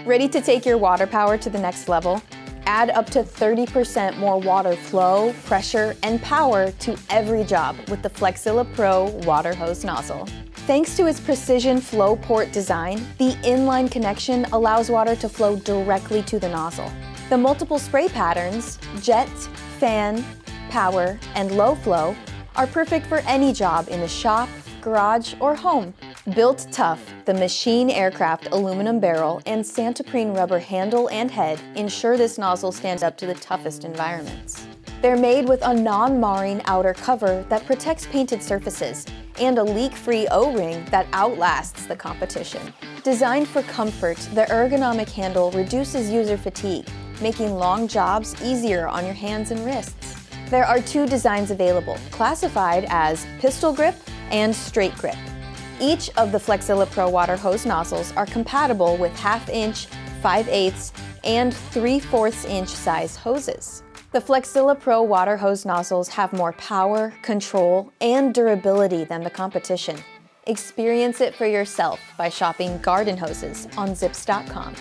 Ready to take your water power to the next level? Add up to 30% more water flow, pressure, and power to every job with the Flexzilla Pro Water Hose Nozzle. Thanks to its precision flow port design, the inline connection allows water to flow directly to the nozzle. The multiple spray patterns, jet, fan, power, and low flow, are perfect for any job in the shop, garage, or home. Built tough, the Machine Aircraft aluminum barrel and Santoprene rubber handle and head ensure this nozzle stands up to the toughest environments. They're made with a non-marring outer cover that protects painted surfaces and a leak-free O-ring that outlasts the competition. Designed for comfort, the Ergonomic Handle reduces user fatigue, making long jobs easier on your hands and wrists. There are two designs available, classified as pistol grip and straight grip. Each of the Flexzilla Pro Water Hose Nozzles are compatible with 1/2 inch, 5/8, and 3/4 inch size hoses. The Flexzilla Pro Water Hose Nozzles have more power, control, and durability than the competition. Experience it for yourself by shopping garden hoses on zips.com.